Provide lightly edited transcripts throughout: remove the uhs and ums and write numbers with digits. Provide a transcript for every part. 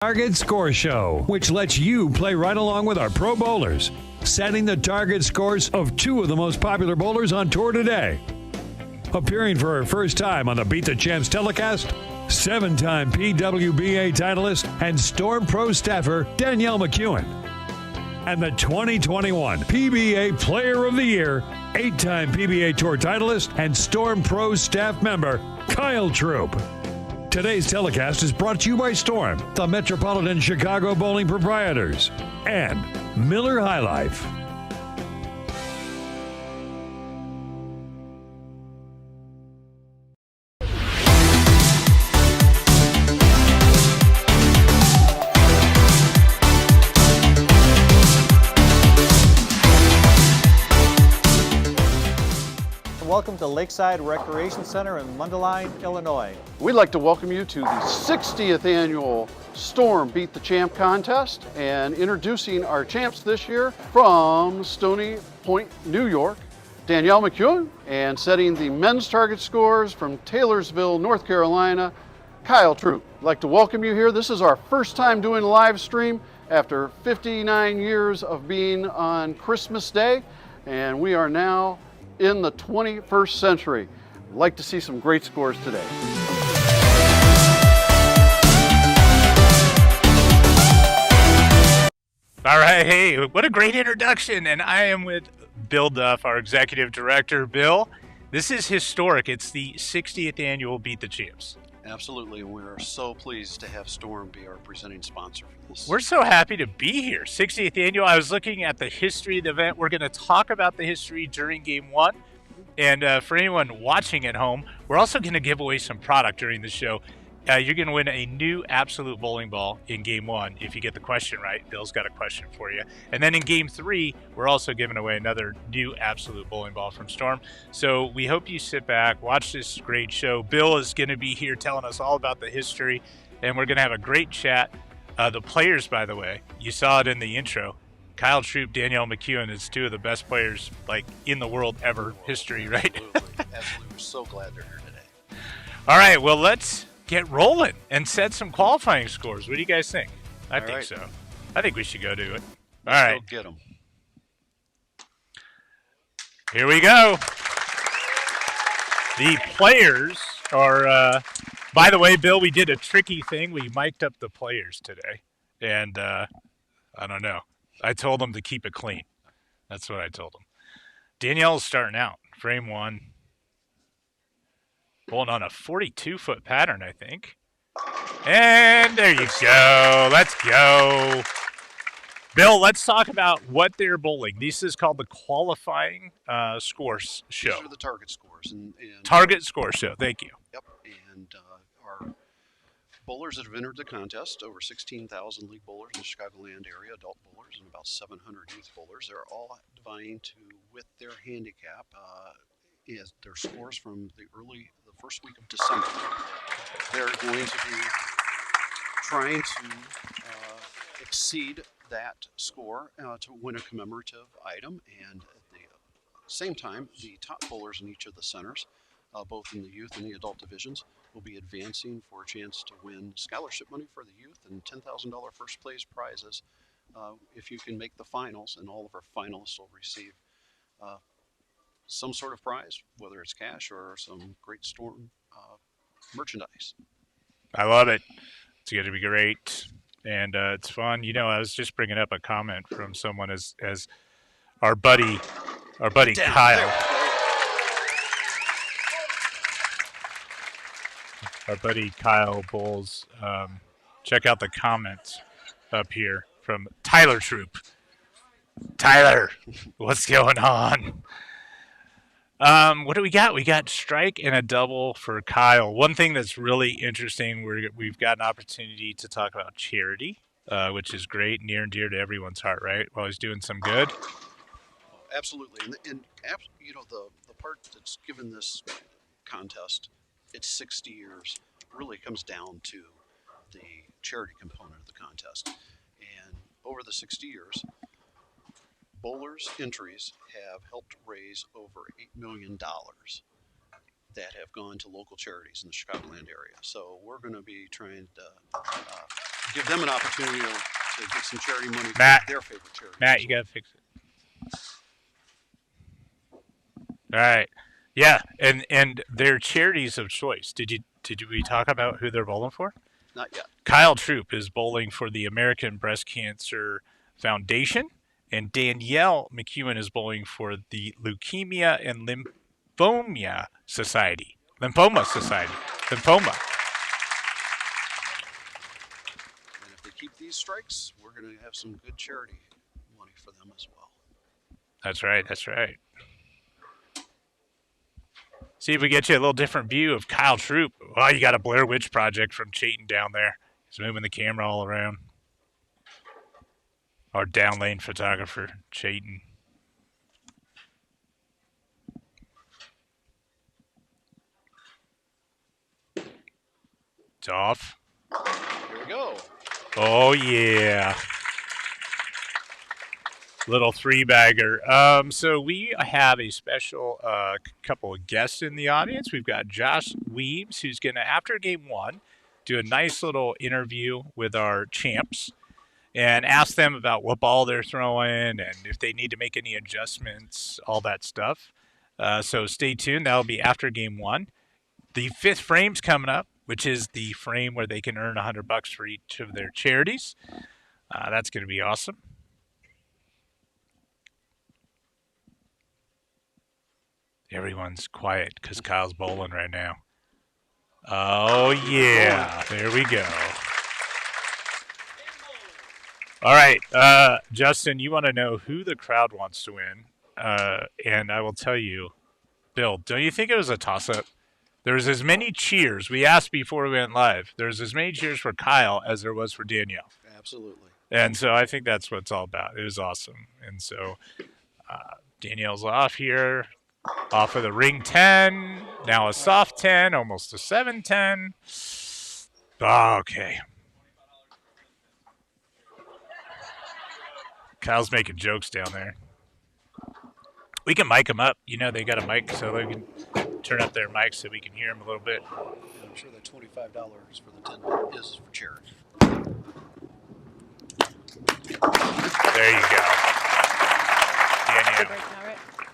Target Score Show, which lets you play right along with our pro bowlers, setting the target scores of two of the most popular bowlers on tour today. Appearing for her first time on the Beat the Champs telecast, 7-time PWBA titleist and Storm Pro staffer Danielle McEwan. And the 2021 PBA Player of the Year, 8-time PBA Tour titleist and Storm Pro staff member Kyle Troup. Today's telecast is brought to you by Storm, the Metropolitan Chicago Bowling Proprietors, and Miller High Life. Welcome to Lakeside Recreation Center in Mundelein, Illinois. We'd like to welcome you to the 60th annual Storm Beat the Champ contest and introducing our champs this year from Stony Point, New York, Danielle McEwan, and setting the men's target scores from Taylorsville, North Carolina, Kyle Troup. I'd like to welcome you here. This is our first time doing a live stream after 59 years of being on Christmas Day, and we are now in the 21st century. I'd like to see some great scores today. All right, hey, what a great introduction. And I am with Bill Duff, our executive director. Bill, this is historic. It's the 60th annual Beat the Champs. Absolutely, and we're so pleased to have Storm be our presenting sponsor for this. We're so happy to be here. 60th annual. I was looking at the history of the event. We're going to talk about the history during Game 1. And for anyone watching at home, we're also going to give away some product during the show. You're going to win a new Absolute bowling ball in Game 1 if you get the question right. Bill's got a question for you. And then in Game 3, we're also giving away another new Absolute bowling ball from Storm. So we hope you sit back, watch this great show. Bill is going to be here telling us all about the history, and we're going to have a great chat. The players, by the way, you saw it in the intro. Kyle Troup, Danielle McEwan is two of the best players like in the world ever history, right? Absolutely. We're so glad they're here today. All right, well, let's get rolling and set some qualifying scores. What do you guys think? I think so. I think we should go do it. All right. Let's go get them. Here we go. The players are, by the way, Bill, we did a tricky thing. We mic'd up the players today. And I don't know. I told them to keep it clean. That's what I told them. Danielle's starting out. Frame 1. Bowling on a 42-foot pattern, I think. And there you go. Let's go. Bill, let's talk about what they're bowling. This is called the qualifying scores show. These are the target scores. And target score show. Thank you. Yep. And our bowlers that have entered the contest, over 16,000 league bowlers in the Chicagoland area, adult bowlers, and about 700 youth bowlers. They're all vying to, with their handicap, is their scores from the first week of December. They're going to be trying to exceed that score to win a commemorative item, and at the same time, the top bowlers in each of the centers, both in the youth and the adult divisions, will be advancing for a chance to win scholarship money for the youth and $10,000 first place prizes if you can make the finals, and all of our finalists will receive some sort of prize, whether it's cash or some great Storm merchandise. I love it. It's going to be great, and it's fun. You know, I was just bringing up a comment from someone as our buddy Kyle. Our buddy Kyle Bowles. Check out the comments up here from Tyler Troup. Tyler, what's going on? What do we got? We got strike and a double for Kyle. One thing that's really interesting, we've got an opportunity to talk about charity, which is great, near and dear to everyone's heart, right? While he's doing some good. Absolutely. And you know, the part that's given this contest, it's 60 years, really comes down to the charity component of the contest. And over the 60 years, bowlers' entries have helped raise over $8 million that have gone to local charities in the Chicagoland area. So we're going to be trying to give them an opportunity to get some charity money for Matt. their favorite charity. Matt, you got to fix it. All right. Yeah, and their charities of choice. Did we talk about who they're bowling for? Not yet. Kyle Troup is bowling for the American Breast Cancer Foundation, and Danielle McEwan is bowling for the Leukemia and Lymphoma Society. Lymphoma. And if they keep these strikes, we're going to have some good charity money for them as well. That's right. See if we get you a little different view of Kyle Troup. Well, you got a Blair Witch Project from Chayton down there. He's moving the camera all around. Our down lane photographer, Chayton. It's off. Here we go. Oh, yeah. Little three-bagger. So we have a special couple of guests in the audience. We've got Josh Weems, who's going to, after game one, do a nice little interview with our champs and ask them about what ball they're throwing and if they need to make any adjustments, all that stuff. So stay tuned. That'll be after game one. The fifth frame's coming up, which is the frame where they can earn $100 for each of their charities. That's going to be awesome. Everyone's quiet because Kyle's bowling right now. Oh, yeah. There we go. All right. Justin, you want to know who the crowd wants to win. And I will tell you, Bill, don't you think it was a toss-up? There was as many cheers. We asked before we went live. There was as many cheers for Kyle as there was for Danielle. Absolutely. And so I think that's what it's all about. It was awesome. And so Danielle's off here. Off of the ring 10, now a soft 10, almost a 7-10. Okay. Kyle's making jokes down there. We can mic them up. You know they got a mic, so they can turn up their mics so we can hear them a little bit. And I'm sure that $25 for the 10 is for charity. There you go. Danielle.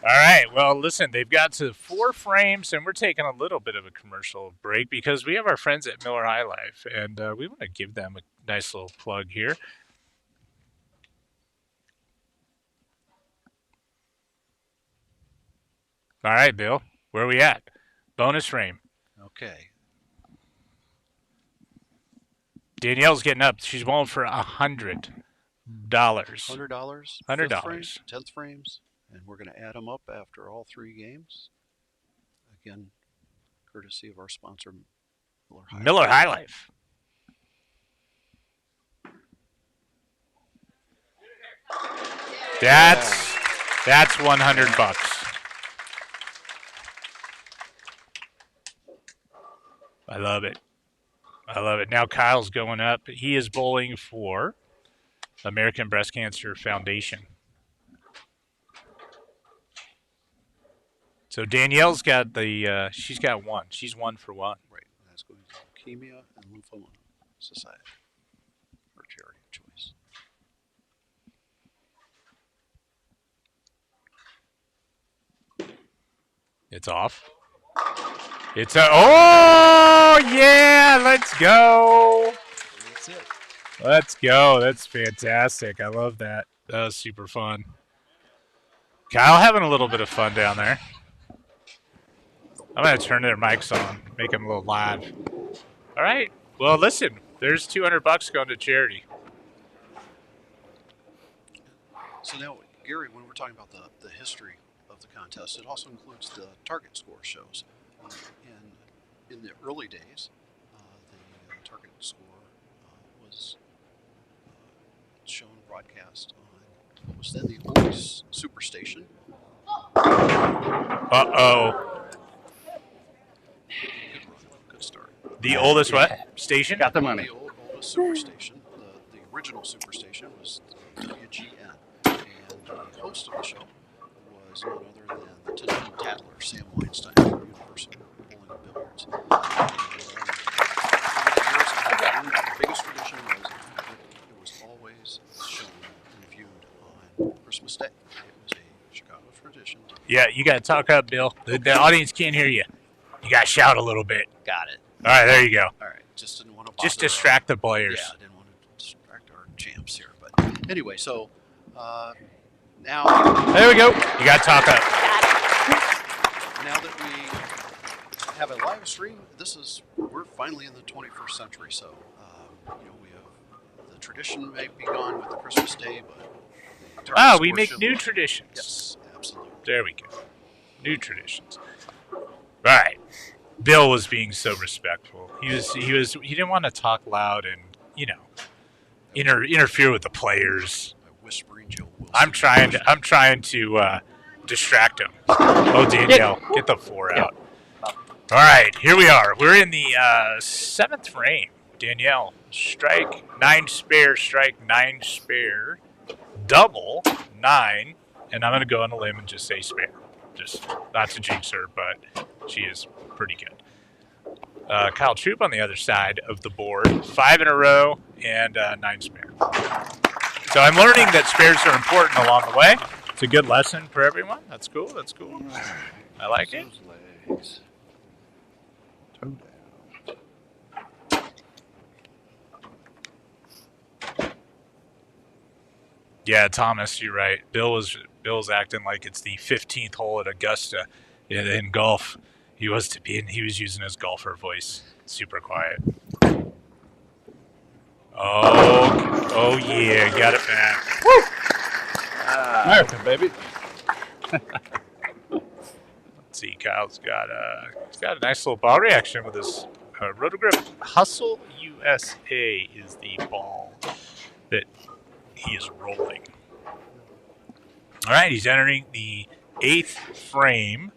All right. Well, listen, they've got to 4 frames, and we're taking a little bit of a commercial break because we have our friends at Miller High Life, and we want to give them a nice little plug here. All right, Bill, where are we at? Bonus frame. Okay. Danielle's getting up. She's bowling for $100. $100. $100. 10th frames. And we're going to add them up after all 3 games. Again, courtesy of our sponsor, Miller High Life. That's $100. I love it. Now Kyle's going up. He is bowling for American Breast Cancer Foundation. So Danielle's got she's got 1. She's 1 for 1. Right. That's going to Leukemia and Lymphoma Society. Her charity of choice. It's off. Oh, yeah, let's go. That's it. Let's go. That's fantastic. I love that. That was super fun. Kyle having a little bit of fun down there. I'm going to turn their mics on, make them a little live. All right. Well, listen, there's $200 going to charity. So now, Gary, when we're talking about the history of the contest, it also includes the target score shows. In the early days, the target score was shown broadcast on what was then the oldest superstation. Uh-oh. Good start. The oldest what? Station? Got the money. The oldest superstation, the original superstation was WGN, and the host of the show was none other than the Tin Tattler, Sam Weinstein, from Universal Bowling and Billiards. The biggest tradition was Yeah, you got to talk up, Bill. The audience can't hear you. You got to shout a little bit. Got it. All right, there you go. All right, just didn't want to Just distract the players. Yeah, I didn't want to distract our champs here. But anyway, so now There we go. You got to talk up. now that we have a live stream, we're finally in the 21st century. So we have the tradition may be gone with the Christmas Day, but We make should new live. traditions. Yes, absolutely. There we go. New traditions. All right. Bill was being so respectful. He didn't want to talk loud and, interfere with the players. Whispering Joe Wilson. I'm trying to distract him. Oh, Danielle, get the 4 out. All right, here we are. We're in the 7th frame. Danielle, strike 9 spare, strike 9 spare, double 9, and I'm going to go on a limb and just say spare. Just not to jinx her, but she is pretty good. Kyle Troup on the other side of the board, 5 in a row and 9 spare. So I'm learning that spares are important along the way. It's a good lesson for everyone. That's cool. That's cool. I like it. Legs. Toe down. Yeah, Thomas, you're right. Bill's acting like it's the 15th hole at Augusta in golf. He was using his golfer voice. Super quiet. Oh yeah, got it back. American, baby. Let's see, Kyle's got a nice little ball reaction with his Rotogrip Hustle USA is the ball that he is rolling. All right, he's entering the 8th frame.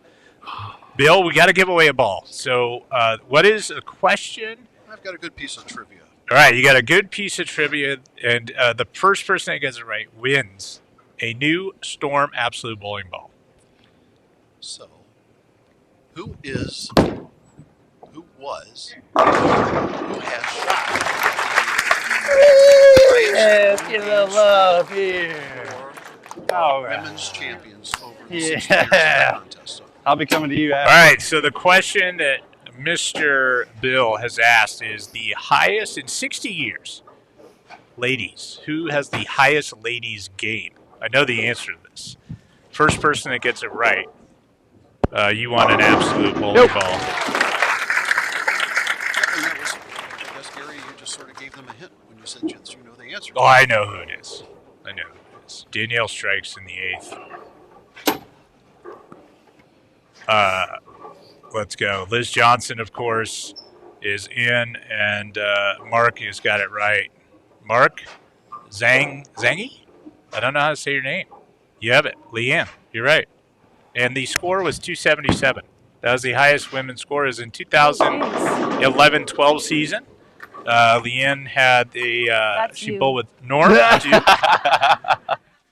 Bill, we got to give away a ball. So, what is a question? I've got a good piece of trivia. All right, you got a good piece of trivia, and the first person that gets it right wins a new Storm Absolute bowling ball. So, who has shot? Give the love here. For women's champions over the 60 years of the contest. So, I'll be coming to you All after. right, so the question that Mr. Bill has asked is the highest in 60 years. Ladies, who has the highest ladies game? I know the answer to this. First person that gets it right, you want an absolute bowling ball. and that was, I guess, Gary, you just sort of gave them a hint when you said that you know the answer. Oh, I know who it is. Danielle strikes in the 8th. Let's go. Liz Johnson, of course, is in, and Mark has got it right. Mark Zangi? I don't know how to say your name. You have it. Leanne, you're right. And the score was 277. That was the highest women's score is in 2011-12 season. Leanne had she bowled with Norm.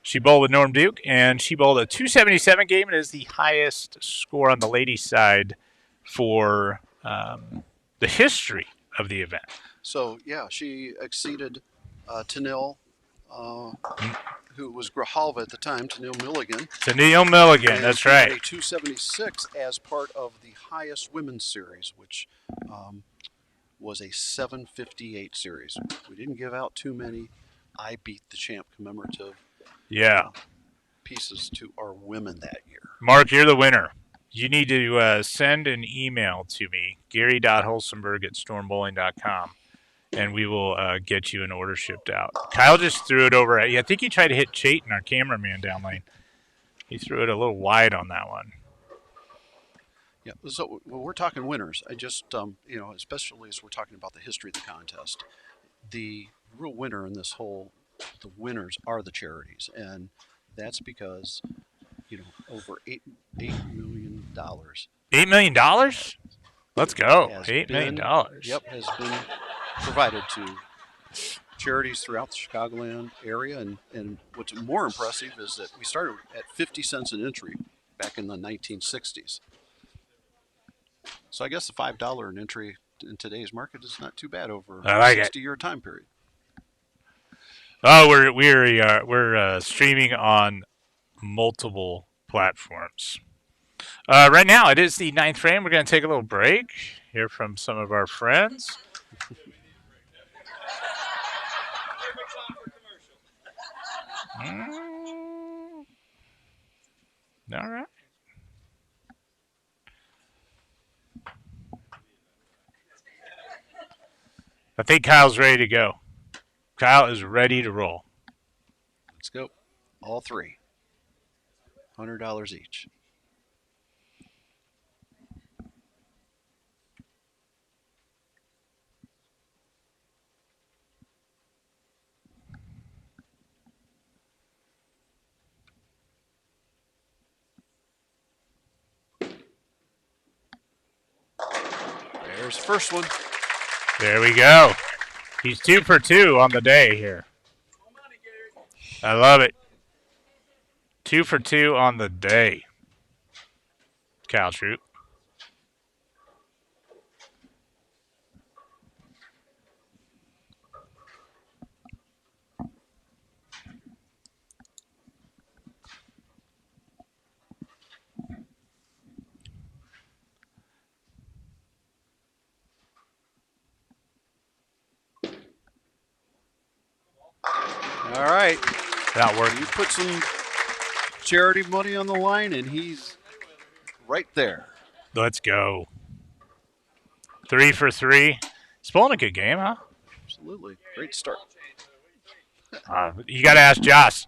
She bowled with Norm Duke, and she bowled a 277 game. It is the highest score on the ladies' side for the history of the event. So, yeah, she exceeded Danielle, who was Grijalva at the time, Danielle Milligan. Danielle Milligan, And that's she had right. a 276 as part of the highest women's series, which was a 758 series. We didn't give out too many I Beat the Champ commemorative Yeah. pieces to our women that year. Mark, you're the winner. You need to send an email to me, gary.holstenberg@stormbowling.com, and we will get you an order shipped out. Kyle just threw it over at you. I think he tried to hit Chayton, our cameraman down lane. He threw it a little wide on that one. Yeah, so we're talking winners. I just, especially as we're talking about the history of the contest, the real winner in this whole, the winners are the charities, and that's because, over $8 million. $8 million? Let's go. $8 million. Yep, has been provided to charities throughout the Chicagoland area, and what's more impressive is that we started at 50 cents an entry back in the 1960s. So I guess the $5 an entry in today's market is not too bad over I like a it. 60-year time period. Oh, we're streaming on multiple platforms. Right now, it is the 9th frame. We're going to take a little break, hear from some of our friends. All right. I think Kyle's ready to go. Kyle is ready to roll. Let's go. All three. $100 each. There's the first one. There we go. He's 2 for 2 on the day here. I love it. 2 for 2 on the day. Kyle Troup. All right. That worked. You put some charity money on the line, and he's right there. Let's go. 3 for 3. He's pulling a good game, huh? Absolutely. Great start. You got to ask Josh.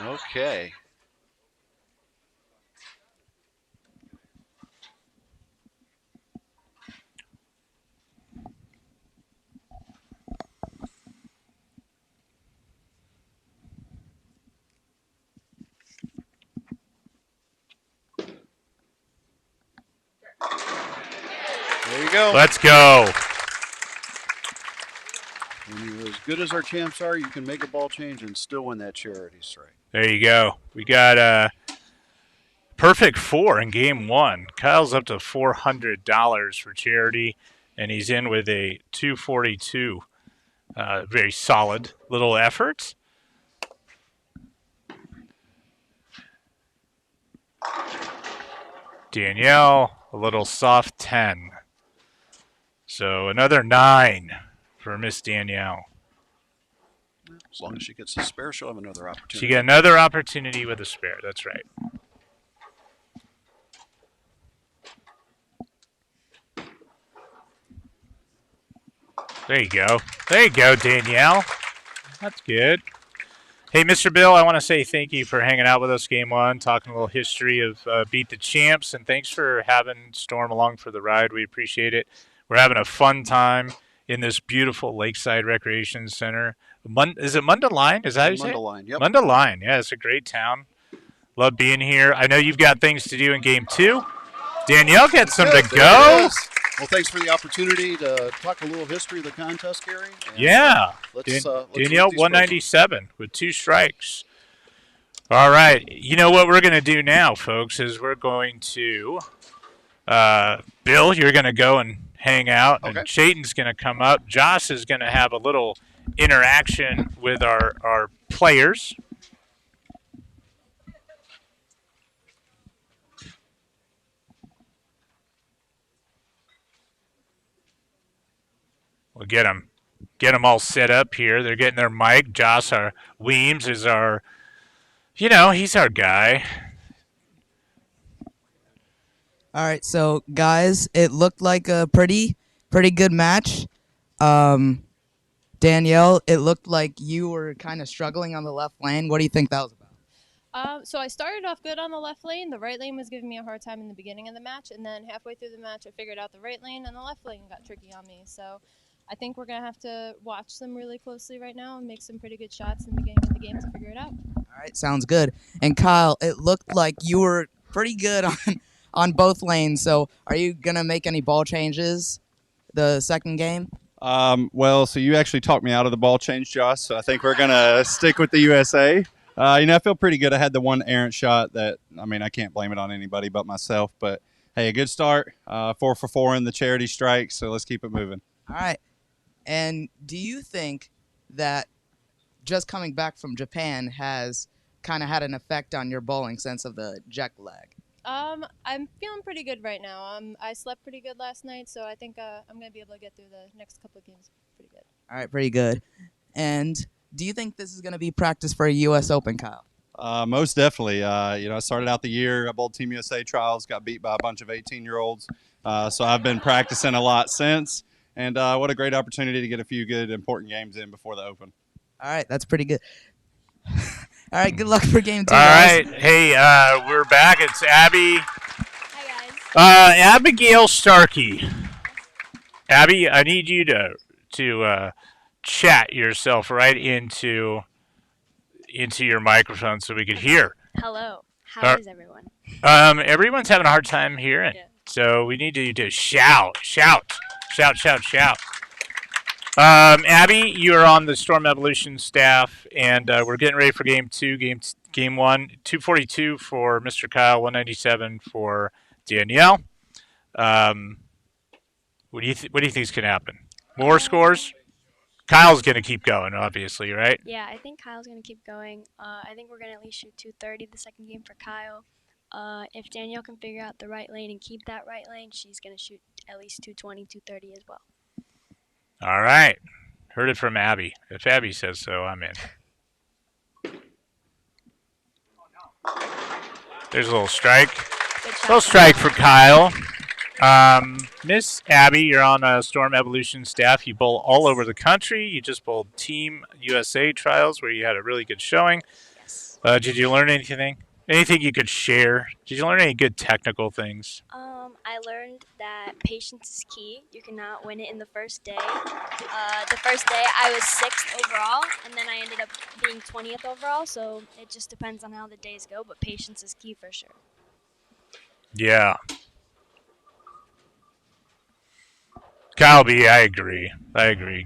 Okay. There you go. Let's go. When you're as good as our champs are, you can make a ball change and still win that charity strike. There you go. We got a perfect 4 in game 1. Kyle's up to $400 for charity, and he's in with a 242. Very solid little effort. Danielle, a little soft 10. So another 9 for Miss Danielle. As long as she gets a spare, she'll have another opportunity. She got another opportunity with a spare. That's right. There you go. There you go, Danielle. That's good. Hey, Mr. Bill, I want to say thank you for hanging out with us game 1, talking a little history of Beat the Champs, and thanks for having Storm along for the ride. We appreciate it. We're having a fun time in this beautiful Lakeside Recreation Center. Is it Mundelein? Is that how you say it? Mundelein, yep. Mundelein, yeah, it's a great town. Love being here. I know you've got things to do in game 2. Danielle gets some to go. Well, thanks for the opportunity to talk a little history of the contest, Gary. And, Yeah. let's Danielle, 197 with 2 strikes. All right. You know what we're going to do now, folks, is we're going to Bill, you're going to go and hang out, and Chayton's going to come up. Josh is going to have a little interaction with our players. We'll get them all set up here. They're getting their mic. Josh, our Weems, is our, he's our guy. All right, so guys, it looked like a pretty good match. Danielle, it looked like you were kind of struggling on the left lane. What do you think that was about? So I started off good on the left lane. The right lane was giving me a hard time in the beginning of the match, and then halfway through the match, I figured out the right lane, and the left lane got tricky on me. So I think we're going to have to watch them really closely right now and make some pretty good shots in the beginning of the game to figure it out. All right, sounds good. And Kyle, it looked like you were pretty good on both lanes. So are you going to make any ball changes the second game? Well, so you actually talked me out of the ball change, Josh, so I think we're going to stick with the USA. I feel pretty good. I had the one errant shot that, I can't blame it on anybody but myself. But, hey, a good start. 4 for 4 in the charity strike, so let's keep it moving. All right. And do you think that just coming back from Japan has kind of had an effect on your bowling sense of the jet lag? I'm feeling pretty good right now. I slept pretty good last night, so I think I'm gonna be able to get through the next couple of games pretty good. All right, pretty good. And do you think this is going to be practice for a U.S. Open, Kyle? Most definitely. I started out the year, I bowled Team USA trials, got beat by a bunch of 18-year-olds. So I've been practicing a lot since. And what a great opportunity to get a few good, important games in before the Open. All right, that's pretty good. All right, good luck for game 2. All guys. right. Hey, we're back. It's Abby. Hi guys. Abigail Starkey. Abby, I need you to chat yourself right into your microphone so we could hear. Hello. How is everyone? Everyone's having a hard time hearing. Yeah. So we need you to shout. Abby, you're on the Storm Evolution staff, and we're getting ready for game 2. Game 1, 242 for Mr. Kyle, 197 for Danielle. What do you think is going to happen? More scores? Kyle's going to keep going, obviously, right? Yeah, I think Kyle's going to keep going. I think we're going to at least shoot 230 the second game for Kyle. If Danielle can figure out the right lane and keep that right lane, she's going to shoot at least 220, 230 as well. All right. Heard it from Abby. If Abby says so, I'm in. There's a little strike. Little strike for Kyle. Miss Abby, you're on Storm Evolution staff. You bowl all over the country. You just bowled Team USA trials where you had a really good showing. Yes. Did you learn anything? Anything you could share? Did you learn any good technical things? I learned that patience is key. You cannot win it in the first day. The first day I was 6th overall, and then I ended up being 20th overall, so it just depends on how the days go, but patience is key for sure. Yeah. Kyle B, I agree.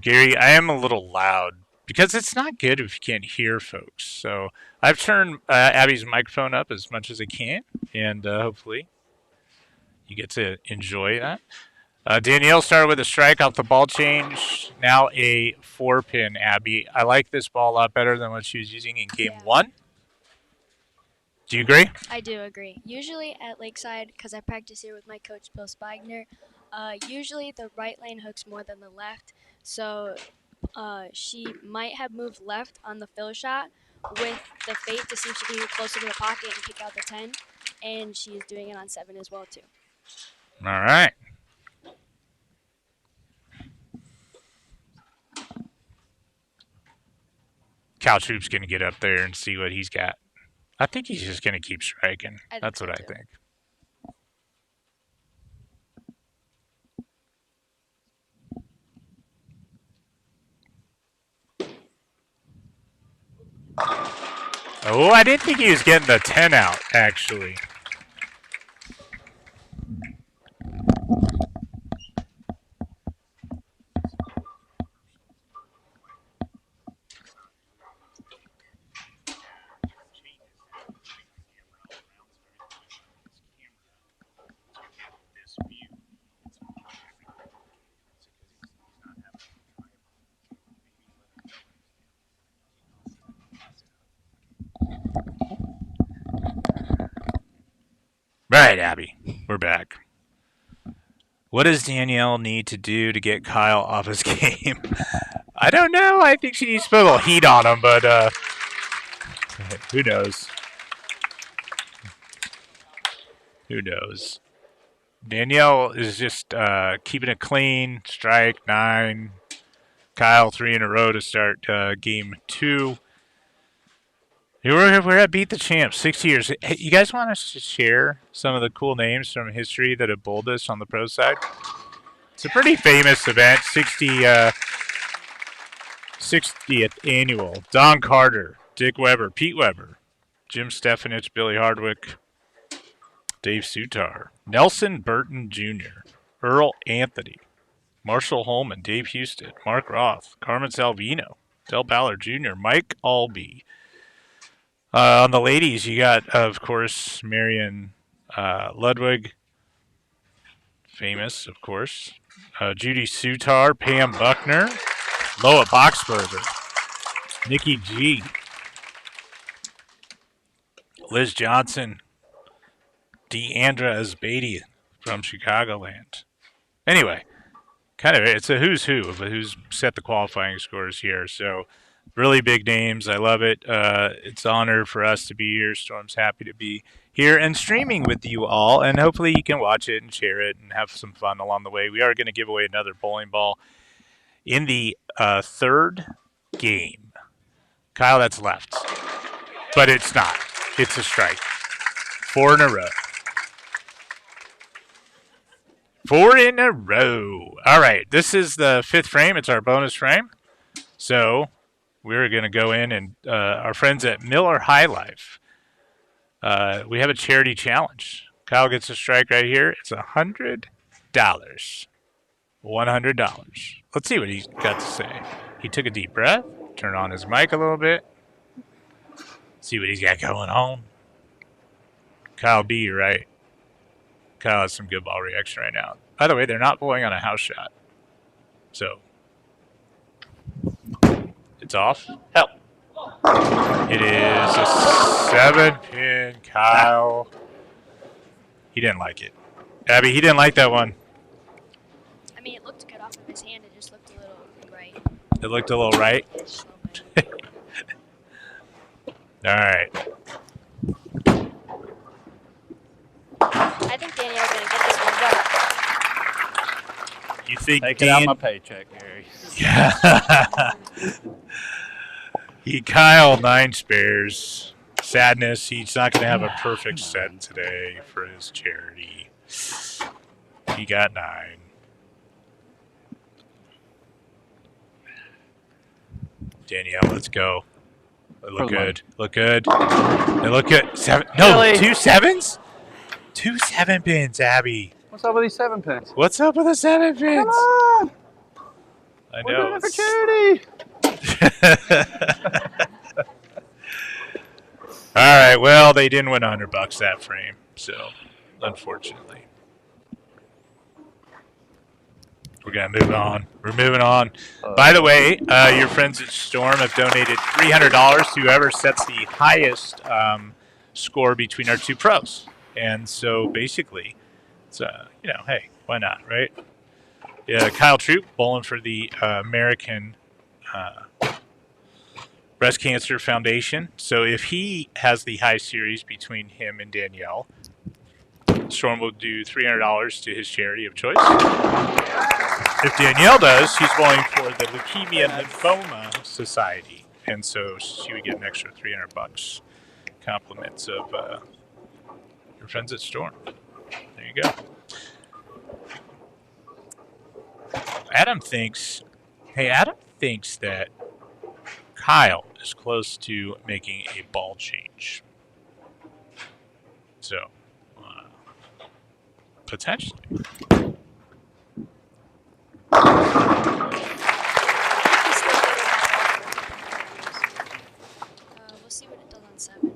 Gary, I am a little loud because it's not good if you can't hear folks. So I've turned Abby's microphone up as much as I can, and hopefully you get to enjoy that. Danielle started with a strike off the ball change. Now a 4-pin, Abby. I like this ball a lot better than what she was using in game 1. Do you agree? I do agree. Usually at Lakeside, because I practice here with my coach, Bill Spigner, usually the right lane hooks more than the left. So she might have moved left on the fill shot with the fate to see if she can get closer to the pocket and kick out the 10. And she's doing it on 7 as well, too. All right. Cal Troup's going to get up there and see what he's got. I think he's just going to keep striking. That's what I think. Oh, I didn't think he was getting the 10 out, actually. Right, Abby, we're back. What does Danielle need to do to get Kyle off his game? I don't know. I think she needs to put a little heat on him, but who knows? Who knows? Danielle is just keeping it clean. Strike 9. Kyle 3 in a row to start game 2. We're at Beat the Champ, 60 years. Hey, you guys want us to share some of the cool names from history that have bowled us on the pro side? It's a pretty famous event, 60th annual. Don Carter, Dick Weber, Pete Weber, Jim Stefanich, Billy Hardwick, Dave Sutar, Nelson Burton Jr., Earl Anthony, Marshall Holman, Dave Houston, Mark Roth, Carmen Salvino, Del Ballard Jr., Mike Albee. On the ladies, you got, of course, Marion Ludwig, famous, of course. Judy Sutar, Pam Buckner, Loa Boxberger, Nikki G. Liz Johnson. Deandra Azbadian from Chicagoland. Anyway, it's a who's who of who's set the qualifying scores here. So really big names. I love it. It's an honor for us to be here. Storm's happy to be here and streaming with you all. And hopefully you can watch it and share it and have some fun along the way. We are going to give away another bowling ball in the third game. Kyle, that's left. But it's not. It's a strike. 4 in a row. 4 in a row. All right. This is the 5th frame. It's our bonus frame. So we're going to go in and our friends at Miller High Life. We have a charity challenge. Kyle gets a strike right here. It's $100. $100. Let's see what he's got to say. He took a deep breath. Turn on his mic a little bit. See what he's got going on. Kyle B, you're right. Kyle has some good ball reaction right now. By the way, they're not bowling on a house shot. So, it's off. Help. It is a 7-pin, Kyle. He didn't like it. Abby, he didn't like that one. I mean, it looked good off of his hand. It just looked a little right. It looked a little right. All right. I think Danielle's going to get this one right. You think Take it out my paycheck, Gary. Yeah. Kyle, 9 spares. Sadness, he's not going to have a perfect set today for his charity. He got 9. Danielle, let's go. They look good. Look good. They look good. 7. No, Really? 2 7s? 2 7-pins, Abby. What's up with these 7 pins? What's up with the 7-pins? Come on! I We're know. doing it for charity. All right. Well, they didn't win $100 that frame, so unfortunately, we're gonna move on. We're moving on. By the way, your friends at Storm have donated $300 to whoever sets the highest score between our 2 pros, and so basically, it's hey, why not, right? Yeah, Kyle Troup bowling for the American Breast Cancer Foundation. So if he has the high series between him and Danielle, Storm will do $300 to his charity of choice. If Danielle does, she's bowling for the Leukemia and Lymphoma Society, and so she would get an extra $300 compliments of your friends at Storm. There you go. Adam thinks that Kyle is close to making a ball change. So, potentially. We'll see what it does on 7.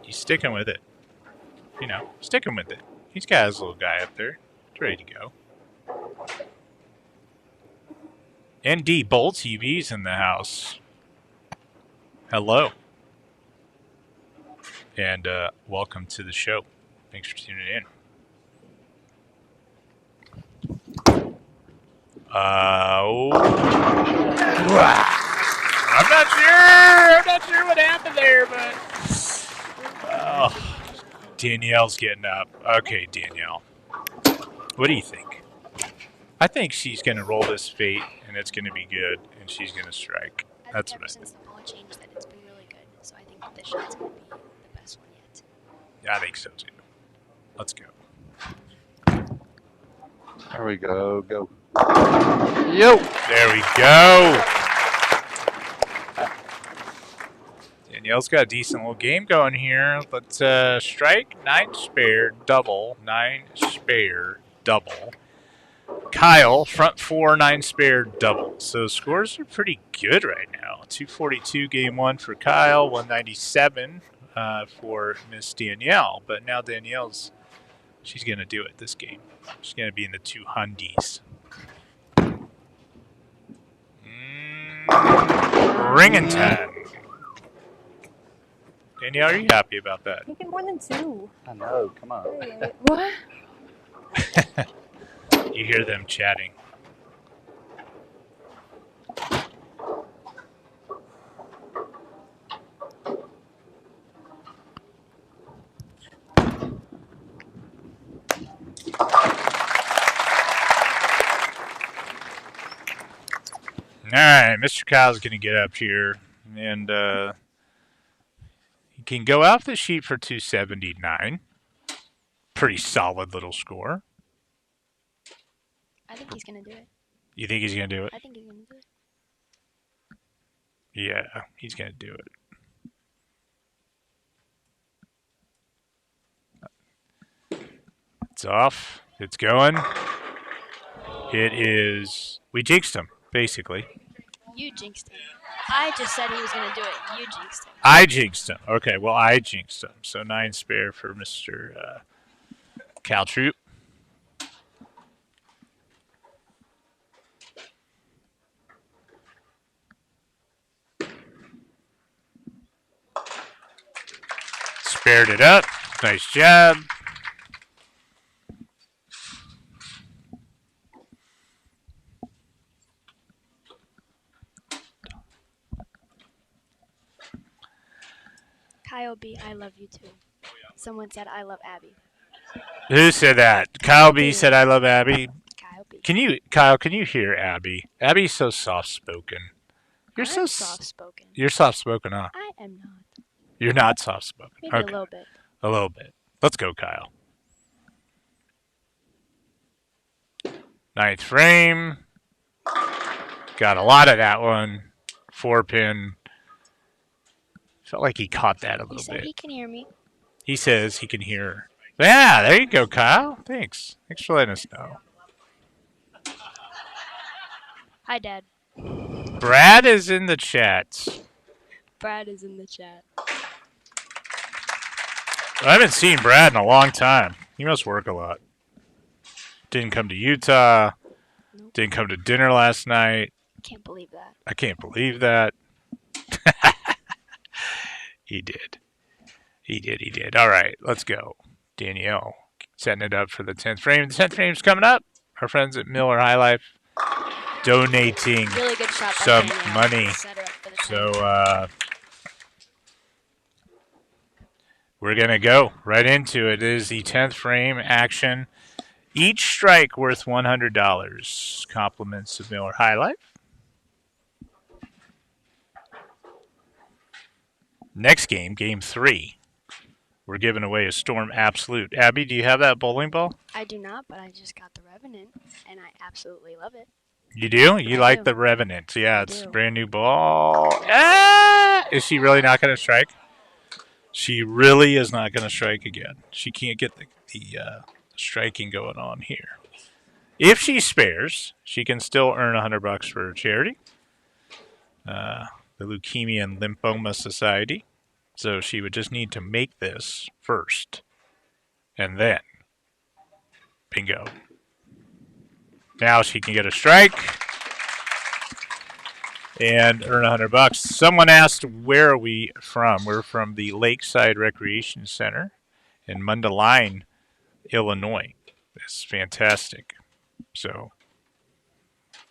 He's sticking with it. Sticking with it. He's got his little guy up there. He's ready to go. ND Bowl TV's in the house. Hello. And welcome to the show. Thanks for tuning in. I'm not sure what happened there, but Danielle's getting up. Okay, Danielle. What do you think? I think she's going to roll this fate, and it's going to be good, and she's going to strike. That's what I think. Since the ball change, that it's been really good. So I think that this shot's going to be the best one yet. Yeah, I think so too. Let's go. There we go. Go. Yo. There we go. Danielle's got a decent little game going here. Let's strike, 9 spare, double, 9 spare, double. Kyle, front 4, 9 spare, double. So scores are pretty good right now. 242 game 1 for Kyle, 197 for Miss Danielle. But now she's going to do it this game. She's going to be in the 200s. Ring and 10. Danielle, are you happy about that? Making more than 2. I know, come on. What? You hear them chatting. All right, Mr. Kyle's going to get up here, and he can go off the sheet for 279. Pretty solid little score. I think he's going to do it. You think he's going to do it? I think he's going to do it. Yeah, he's going to do it. It's off. It's going. It is. We jinxed him, basically. You jinxed him. I just said he was going to do it. You jinxed him. I jinxed him. Okay, well, I jinxed him. So 9 spare for Mr. Troup. Spared it up. Nice job. Kyle B, I love you too. Someone said I love Abby. Who said that? Kyle B said I love Abby. Kyle B. Kyle, can you hear Abby? Abby's so soft-spoken. I'm soft-spoken. You're soft-spoken, huh? I am not. You're not soft-spoken. Maybe Okay. a little bit. A little bit. Let's go, Kyle. 9th frame. Got a lot of that one. 4-pin. Felt like he caught that a little He said bit. he can hear me. He says he can hear her. Yeah, there you go, Kyle. Thanks. Thanks for letting us know. Hi, Dad. Brad is in the chat. Brad is in the chat. I haven't seen Brad in a long time. He must work a lot. Didn't come to Utah. Nope. Didn't come to dinner last night. Can't believe that. I can't believe that. He did. He did. All right, let's go. Danielle setting it up for the 10th frame. The 10th frame's coming up. Our friends at Miller High Life donating Really good shot by some Danielle. money. Set her up for the So we're going to go right into it. It is the 10th frame action. Each strike worth $100. Compliments of Miller High Life. Next game, game 3. We're giving away a Storm Absolute. Abby, do you have that bowling ball? I do not, but I just got the Revenant, and I absolutely love it. You do? You like do. the Revenant. Yeah, it's a do. brand new ball. Ah! Is she really not going to strike? She really is not going to strike again. She can't get the striking going on here. If she spares, she can still earn $100 for charity. The Leukemia and Lymphoma Society. So she would just need to make this first. And then, bingo. Now she can get a strike and earn $100. Someone asked, where are we from? We're from the Lakeside Recreation Center in Mundelein, Illinois. It's fantastic. So,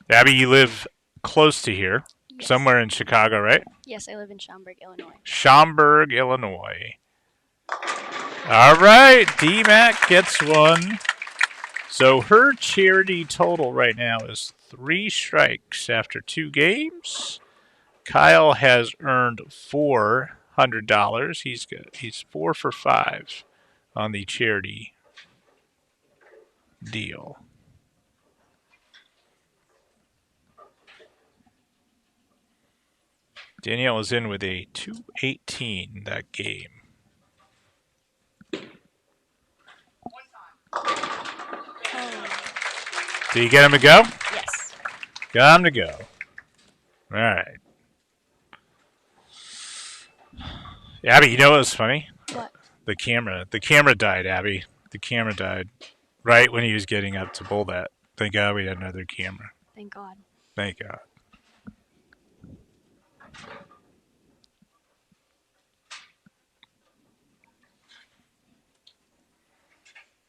Abby, you live close to here. Yes. Somewhere in Chicago, right? Yes, I live in Schaumburg, Illinois. Schaumburg, Illinois. All right, D-Mac gets one. So her charity total right now is 3 strikes after 2 games. Kyle has earned $400. He's 4 for 5 on the charity deal. Danielle was in with a 218 that game. Do you get him to go? Yes. Got him to go. All right. Abby, you know what was funny? What? The camera died, Abby. The camera died right when he was getting up to bowl that. Thank God we had another camera. Thank God. Thank God.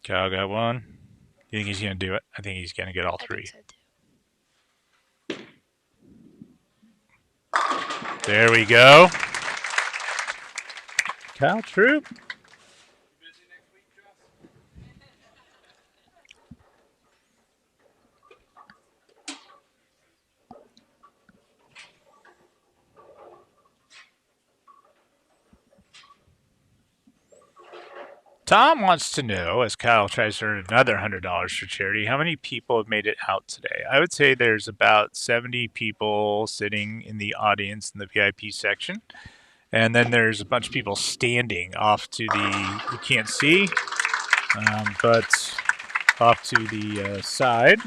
Kyle got one. You think he's going to do it? I think he's going to get all three. I think so too. There we go. Kyle Troup. Tom wants to know, as Kyle tries to earn another $100 for charity, how many people have made it out today? I would say there's about 70 people sitting in the audience in the VIP section. And then there's a bunch of people standing off to the, you can't see, but off to the side.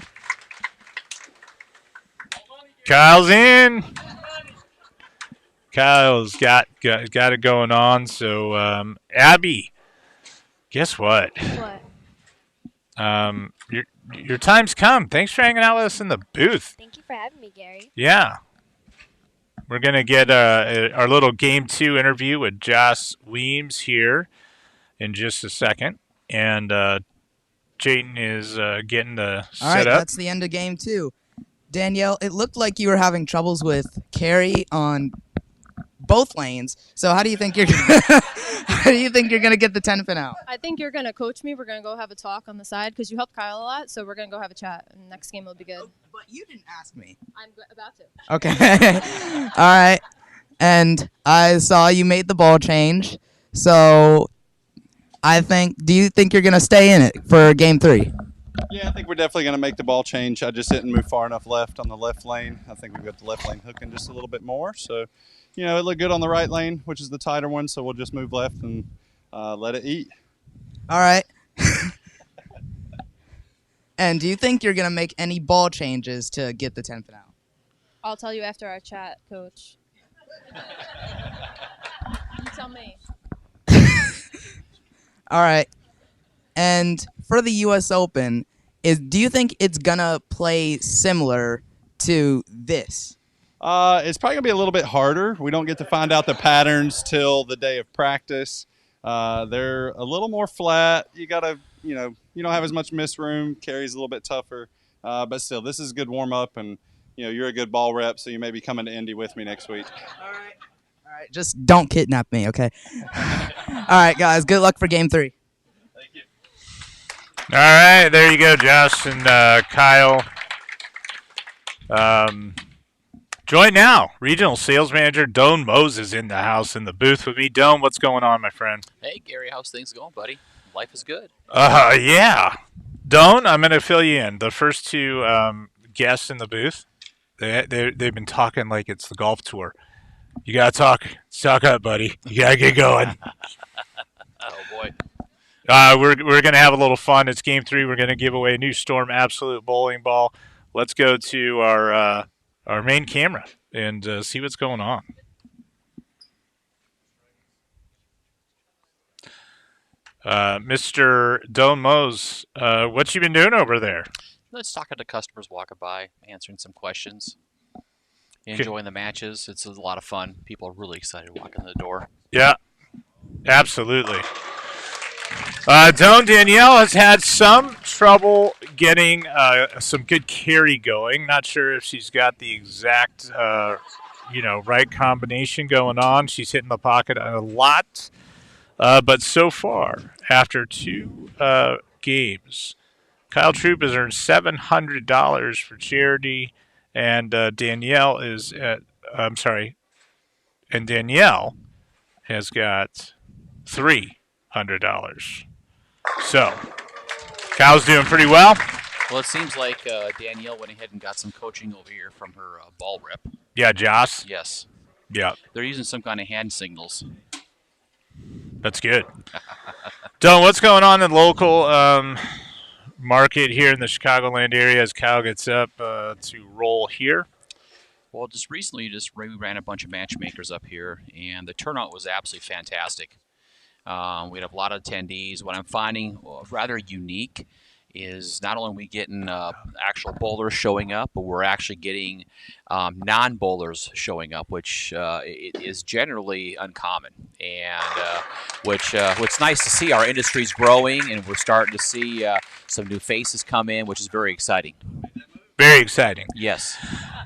Kyle's in. Kyle's got it going on. So, Abby. Guess what? What? Your time's come. Thanks for hanging out with us in the booth. Thank you for having me, Gary. Yeah. We're going to get our little Game 2 interview with Josh Weems here in just a second. And Jayden is getting the All right, set up. that's the end of Game 2. Danielle, it looked like you were having troubles with carry on both lanes. So how do you think you're gonna get the 10 pin out? I think you're gonna coach me. We're gonna go have a talk on the side because you helped Kyle a lot. So we're gonna go have a chat, and next game will be good. But you didn't ask me. I'm about to. Okay. All right. And I saw you made the ball change. So do you think you're gonna stay in it for Game 3? Yeah, I think we're definitely going to make the ball change. I just didn't move far enough left on the left lane. I think we've got the left lane hooking just a little bit more. So, it looked good on the right lane, which is the tighter one. So we'll just move left and let it eat. All right. And do you think you're going to make any ball changes to get the 10 pin out? I'll tell you after our chat, Coach. You tell me. All right. And for the U.S. Open, do you think it's going to play similar to this? It's probably going to be a little bit harder. We don't get to find out the patterns till the day of practice. They're a little more flat. You got to, you don't have as much miss room. Carry's a little bit tougher. But still, this is a good warm-up, and, you're a good ball rep, so you may be coming to Indy with me next week. All right. Just don't kidnap me, okay? All right, guys. Good luck for Game 3. Thank you. All right, there you go, Josh and Kyle. Join now. Regional Sales Manager Doan Moses in the house in the booth with me. Doan, what's going on, my friend? Hey, Gary, how's things going, buddy? Life is good. Yeah. Doan, I'm going to fill you in. The first two guests in the booth, they've been talking like it's the golf tour. You got to talk up, buddy. You got to get going. Oh, boy. We're going to have a little fun. It's Game 3. We're going to give away a new Storm Absolute bowling ball. Let's go to our main camera and see what's going on. Mr. Doan Mose, what you been doing over there? Let's talking to customers walking by, answering some questions, enjoying the matches. It's a lot of fun. People are really excited walking in the door. Yeah, absolutely. Danielle has had some trouble getting some good carry going. Not sure if she's got the exact, right combination going on. She's hitting the pocket a lot. But so far, after two games, Kyle Troup has earned $700 for charity, and Danielle has got $300. So, Kyle's doing pretty well. Well, it seems like Danielle went ahead and got some coaching over here from her ball rep. Yeah, Josh? Yes. Yeah. They're using some kind of hand signals. That's good. Don, what's going on in the local market here in the Chicagoland area as Kyle gets up to roll here? Well, just recently, we ran a bunch of matchmakers up here, and the turnout was absolutely fantastic. We had a lot of attendees. What I'm finding rather unique is not only are we getting actual bowlers showing up, but we're actually getting non-bowlers showing up, which is generally uncommon. And what's nice to see, our industry's growing, and we're starting to see some new faces come in, which is very exciting. Very exciting. Yes.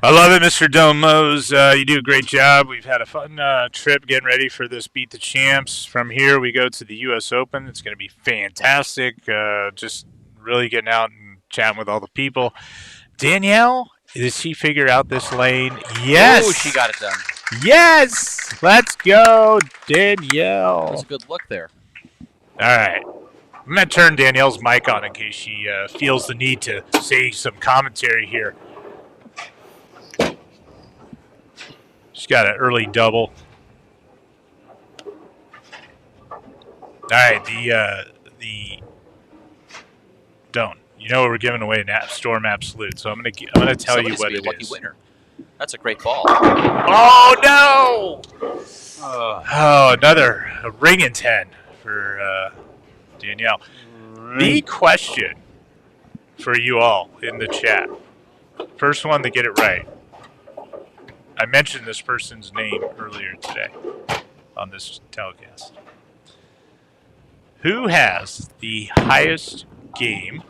I love it, Mr. Domos. You do a great job. We've had a fun trip getting ready for this Beat the Champs. From here, we go to the U.S. Open. It's going to be fantastic. Just really getting out and chatting with all the people. Danielle, did she figure out this lane? Yes. Oh, she got it done. Yes. Let's go, Danielle. That was a good look there. All right. I'm going to turn Danielle's mic on in case she feels the need to say some commentary here. She's got an early double. All right, don't. You know we're giving away an Storm Absolute, so I'm gonna tell you what it lucky is. Winner. That's a great ball. Oh no! Oh, another ring in 10 for Danielle. The question for you all in the chat. First one to get it right. I mentioned this person's name earlier today on this telecast. Who has the highest game?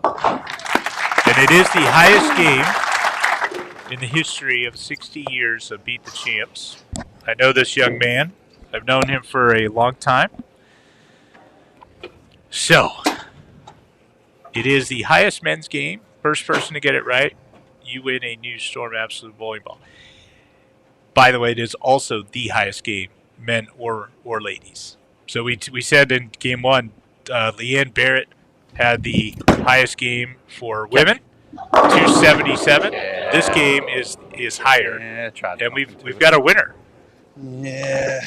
And it is the highest game in the history of 60 years of Beat the Champs. I know this young man. I've known him for a long time. So, it is the highest men's game. First person to get it right, you win a new Storm Absolute bowling ball. By the way, it is also the highest game, men or ladies. So we said in game one, Leanne Barrett had the highest game for women, 277. Yeah. This game is higher, and we've got a winner. Yeah.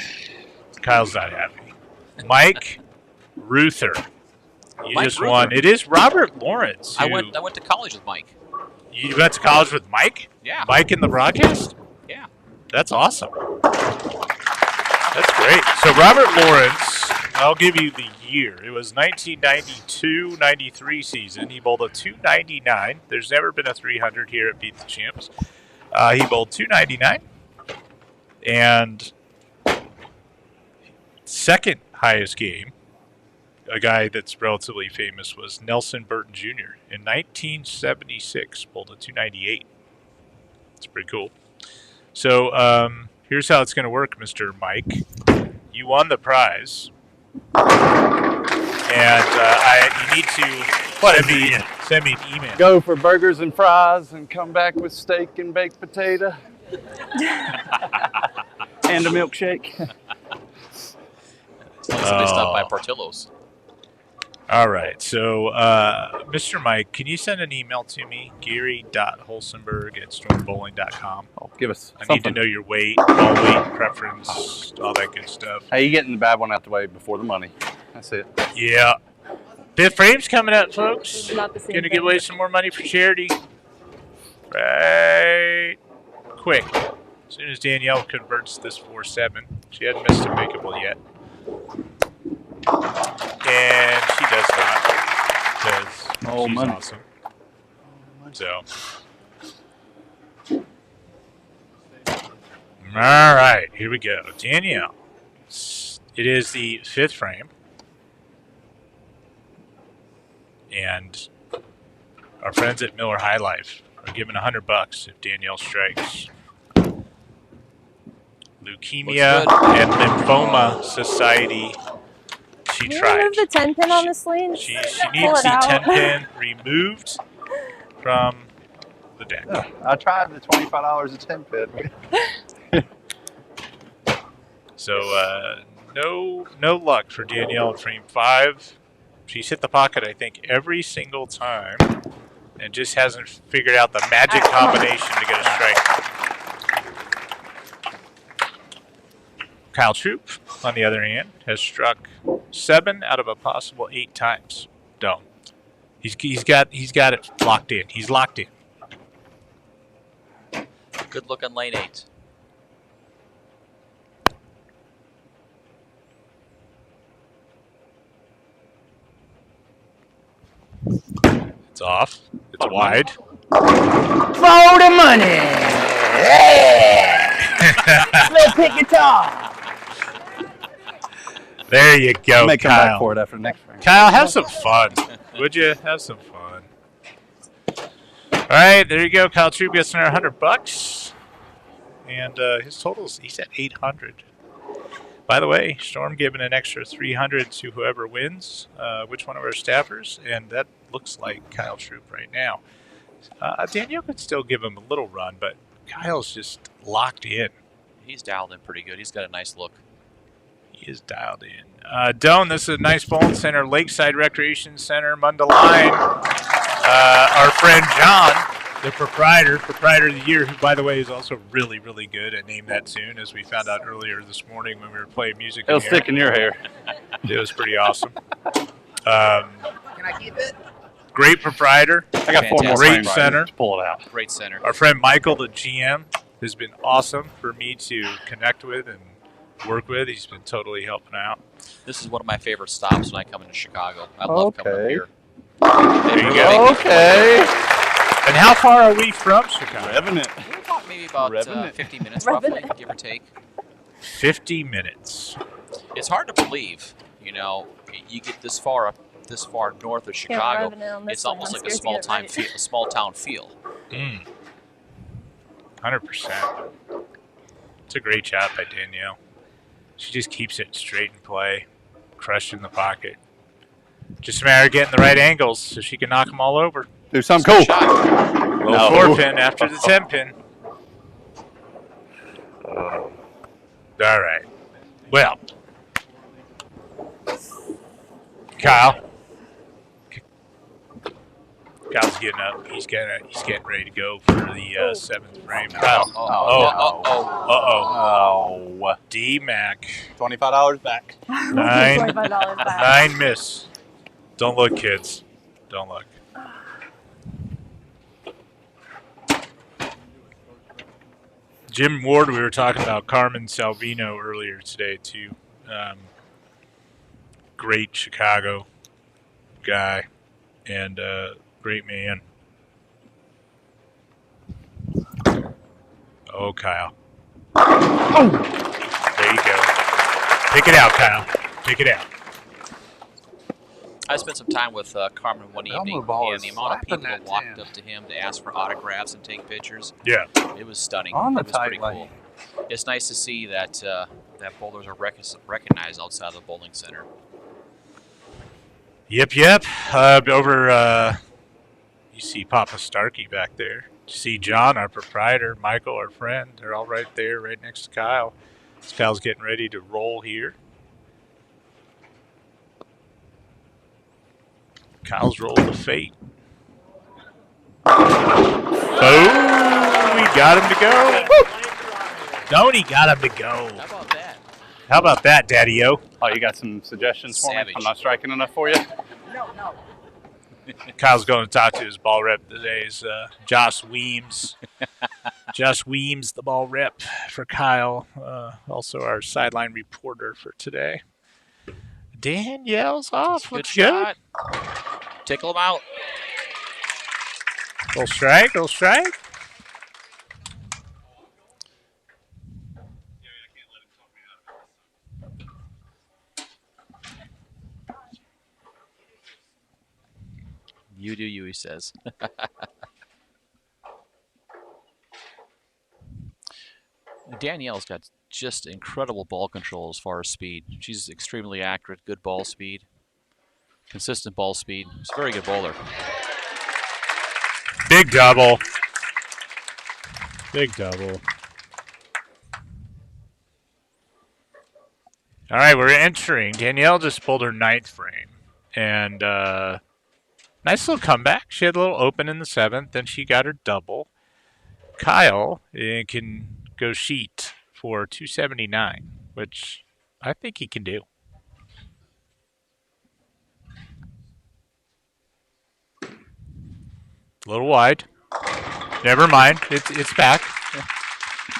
Kyle's not happy. Mike Ruther, you Mike just Ruther. won. It is Robert Lawrence. I went to college with Mike. You went to college with Mike? Yeah. Mike in the broadcast? Yeah. That's awesome. That's great. So Robert Lawrence, I'll give you the year. It was 1992-93 season. He bowled a 299. There's never been a 300 here at Beat the Champs. He bowled 299. And second highest game, a guy that's relatively famous, was Nelson Burton Jr. in 1976, bowled a 298. It's pretty cool. So here's how it's going to work, Mr. Mike. You won the prize, and you need to send me an email. Go for burgers and fries and come back with steak and baked potato. And a milkshake. Somebody stopped by Portillo's. All right. So, Mr. Mike, can you send an email to me, gary.holsenberg@stormbowling.com? Oh, give us I something. need to know your weight, ball weight, preference, all that good stuff. Hey, you getting the bad one out the way before the money. That's it. Yeah. Fifth frame's coming up, folks. Not the same Gonna thing. give away some more money for charity. Right. Quick. As soon as Danielle converts this 4-7, she hadn't missed a makeable yet. And she does not, because she's money. awesome. So. All right, here we go. Danielle. It is the fifth frame. And our friends at Miller High Life are giving $100 if Danielle strikes. Leukemia and Lymphoma Society. She Can you tried. remove the 10 pin on this lane? She Pull needs it the out. 10 pin removed from the deck. I tried the $25 a 10 pin. So no luck for Danielle in frame 5. She's hit the pocket, I think, every single time, and just hasn't figured out the magic combination to get a strike. Kyle Troup, on the other hand, has struck 7 out of a possible 8 times. Don't. He's got it locked in. He's locked in. Good look on lane 8. It's off. It's wide. For the money! Let's pick it off! There you go, May come Kyle. back for it after next round. Kyle, have some fun. Would you? Have some fun. All right, there you go. Kyle Troup gets another $100. And his totals, he's at 800. By the way, Storm giving an extra 300 to whoever wins, which one of our staffers, and that looks like Kyle Troup right now. Danielle could still give him a little run, but Kyle's just locked in. He's dialed in pretty good. He's got a nice look. He is dialed in. Doan, this is a nice bowling center, Lakeside Recreation Center, Mundelein. Our friend John, the proprietor of the year, who, by the way, is also really, really good at Name That Tune, as we found out earlier this morning when we were playing music. It'll stick in your hair. It was pretty awesome. Can I keep it? Great proprietor. I got 4 more Great frames. center. Just pull it out. Great center. Our friend Michael, the GM, has been awesome for me to connect with and work with. He's been totally helping out. This is one of my favorite stops when I come into Chicago. I love coming up here. There you go. Okay. And how far are we from Chicago? Revenant. We're about maybe about 50 minutes, roughly, give or take. 50 minutes. It's hard to believe, you know, you get this far north of Chicago. It's almost like a small town feel. 100%. It's a great job by Danielle. She just keeps it straight in play, crushed in the pocket. Just a matter of getting the right angles so she can knock them all over. Do something cool. Low 4-pin after the 10-pin. All right. Well, Kyle's getting up. He's getting ready to go for the 7th frame. Kyle. Oh. D-Mac. $25 back. Nine miss. Don't look, kids. Don't look. Jim Ward, we were talking about Carmen Salvino earlier today, too. Great Chicago guy and great man. Oh, Kyle. There you go. Pick it out, Kyle. Pick it out. I spent some time with Carmen one evening, and the amount of people that walked up to him to ask for autographs and take pictures, it was stunning. On the it was pretty cool. It's nice to see that that bowlers are recognized outside the bowling center. Yep. You see Papa Starkey back there. You see John, our proprietor, Michael, our friend. They're all right there, right next to Kyle. Kyle's getting ready to roll here. Kyle's roll of fate. Oh, we got him to go. Tony got him to go. How about that, Daddy-O? Oh, you got some suggestions for Savage. me? I'm not striking enough for you? No. Kyle's going to talk to his ball rep today. Is Josh Weems. Josh Weems, the ball rep for Kyle. Also our sideline reporter for today. Danielle's off. Looks good. Shot. Tickle him out. Little strike. You do you, he says. Danielle's got just incredible ball control as far as speed. She's extremely accurate, good ball speed, consistent ball speed. She's a very good bowler. Big double. All right, we're entering. Danielle just pulled her 9th frame. And nice little comeback. She had a little open in the 7th, then she got her double. Kyle can go sheet for 279, which I think he can do. A little wide. Never mind. It's back.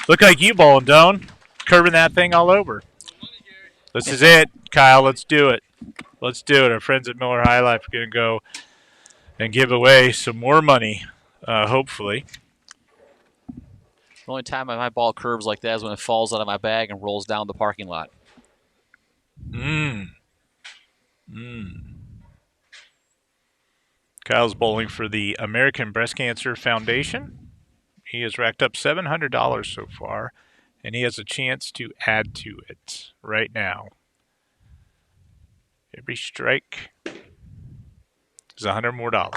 Look like you bowling, Doan. Curving that thing all over. This is it, Kyle. Let's do it. Let's do it. Our friends at Miller High Life are going to go and give away some more money, hopefully. The only time my ball curves like that is when it falls out of my bag and rolls down the parking lot. Kyle's bowling for the American Breast Cancer Foundation. He has racked up $700 so far, and he has a chance to add to it right now. Every strike is $100 more. Great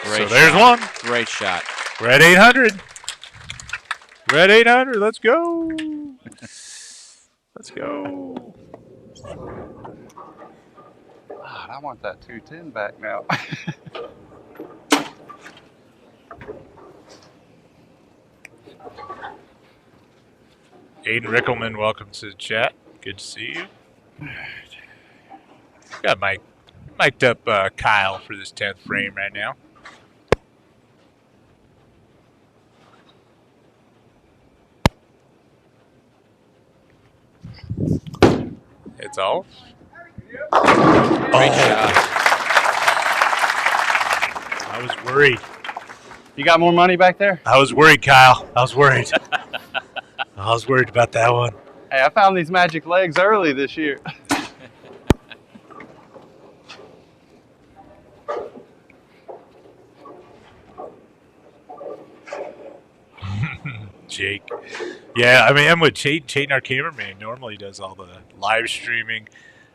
So there's shot. one. Great shot. We're at 800. We're at 800. Let's go. Let's go. God, I want that 210 back now. Aiden Rickelman, welcome to the chat. Good to see you. Got mic'd up Kyle for this 10th frame right now. It's off. Great shot. I was worried. You got more money back there? I was worried, Kyle. I was worried. I was worried about that one. Hey, I found these magic legs early this year. Jake. Yeah, I mean, I'm with Chayton, our cameraman, normally does all the live streaming,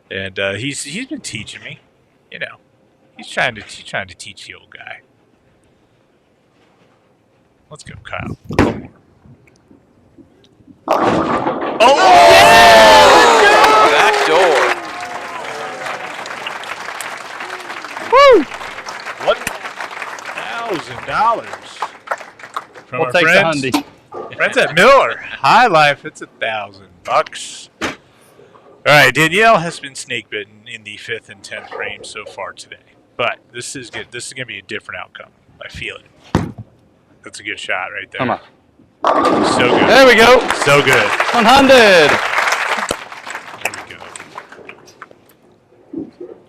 and he's been teaching me. You know, he's trying to teach the old guy. Let's go, Kyle. One more. Oh! Yeah! Back door. Woo! $1,000 from We'll our take friends. the Hyundai. Friends at Miller High Life. It's $1,000. All right, Danielle has been snake bitten in the 5th and 10th frames so far today, but this is good. This is going to be a different outcome. I feel it. That's a good shot right there. Come on. So good. There we go. So good. 100.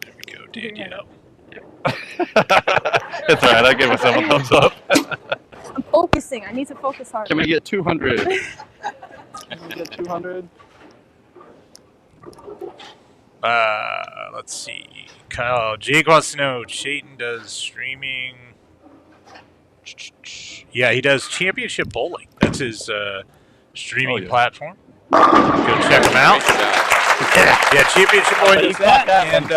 There we go, Danielle. It's all right. I give myself a thumbs up. I'm focusing. I need to focus harder. Can we get 200? Can we get 200? Let's see. Kyle, Jake wants to know, Chayton does streaming. Yeah, he does Championship Bowling. That's his streaming platform. Go check him out. Yeah, Championship Bowling does that, and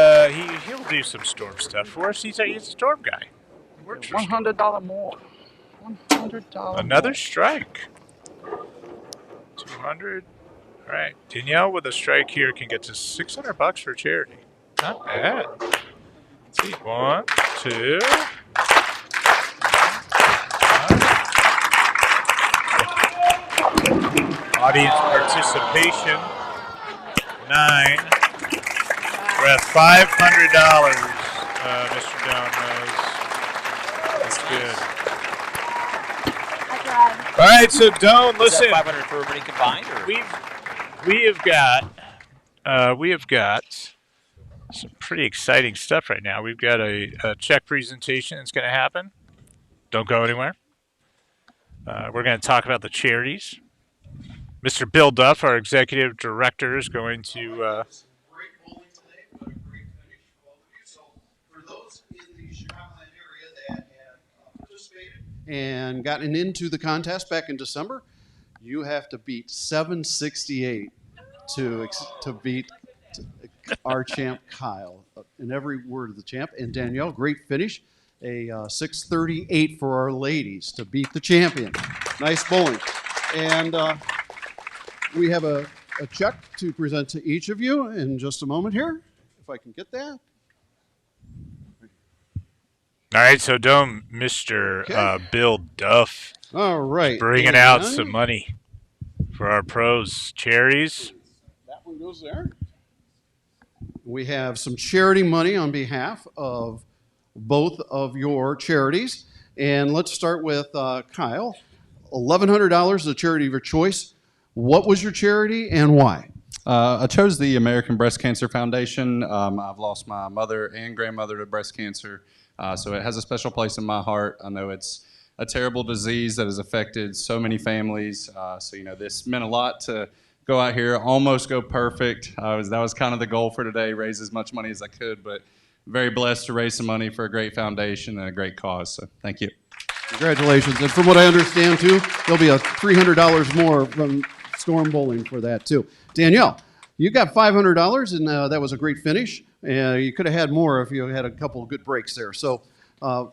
he'll do some storm stuff for us. He's a storm guy. Works for $100 more. $100. Another strike. 200. All right, Danielle with a strike here can get to $600 for charity. Not bad. Let's see, 1, 2. Audience participation, 9. We're at $500. Mr. Down knows. That's good. All right, so Doan, listen. Is that 500 for everybody combined? Or? We have got some pretty exciting stuff right now. We've got a check presentation that's going to happen. Don't go anywhere. We're going to talk about the charities. Mr. Bill Duff, our executive director, is going to. And gotten into the contest back in December, you have to beat 768 to beat our champ Kyle in every word of the champ. And Danielle, great finish, a 638 for our ladies to beat the champion. Nice bowling. And we have a check to present to each of you in just a moment here, if I can get that. All right, so Dome, Mr. Bill Duff. All right. Bringing out some money for our pros. Charities. That one goes there. We have some charity money on behalf of both of your charities. And let's start with Kyle. $1,100 is a charity of your choice. What was your charity and why? I chose the American Breast Cancer Foundation. I've lost my mother and grandmother to breast cancer, so it has a special place in my heart. I know it's a terrible disease that has affected so many families, so this meant a lot to go out here, almost go perfect. That was kind of the goal for today, raise as much money as I could, but very blessed to raise some money for a great foundation and a great cause, so thank you. Congratulations. And from what I understand, too, there'll be a $300 more from Storm Bowling for that, too. Danielle, you got $500, and that was a great finish. You could have had more if you had a couple of good breaks there. So,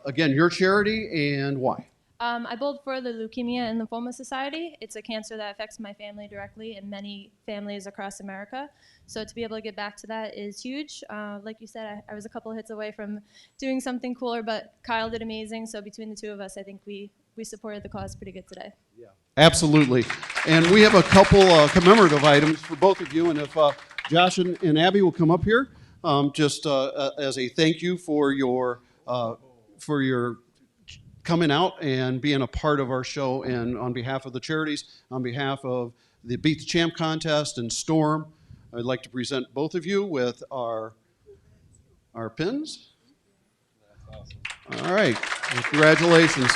again, your charity and why? I bowled for the Leukemia and Lymphoma Society. It's a cancer that affects my family directly and many families across America. So to be able to get back to that is huge. Like you said, I was a couple of hits away from doing something cooler, but Kyle did amazing. So between the two of us, I think we supported the cause pretty good today. Yeah, absolutely. And we have a couple commemorative items for both of you. And if Josh and Abby will come up here, just as a thank you for your coming out and being a part of our show, and on behalf of the charities, on behalf of the Beat the Champ contest and Storm, I'd like to present both of you with our pins. All right, congratulations.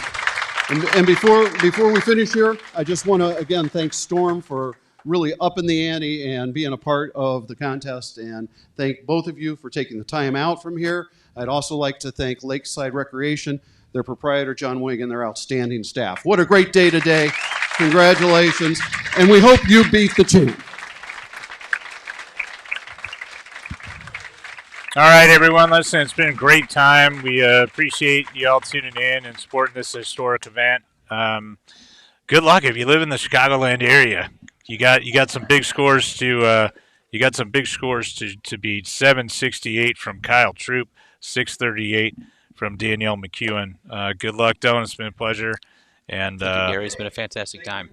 And before we finish here, I just want to again thank Storm for really upping the ante and being a part of the contest, and thank both of you for taking the time out from here. I'd also like to thank Lakeside Recreation, their proprietor, John Wing, and their outstanding staff. What a great day today. Congratulations. And we hope you beat the champ. All right, everyone. Listen, it's been a great time. We appreciate you all tuning in and supporting this historic event. Good luck if you live in the Chicagoland area. You got some big scores to beat. 768 from Kyle Troup, 638 from Danielle McEwan. Good luck, Dylan. It's been a pleasure. And Thank you, Gary. It's been a fantastic time.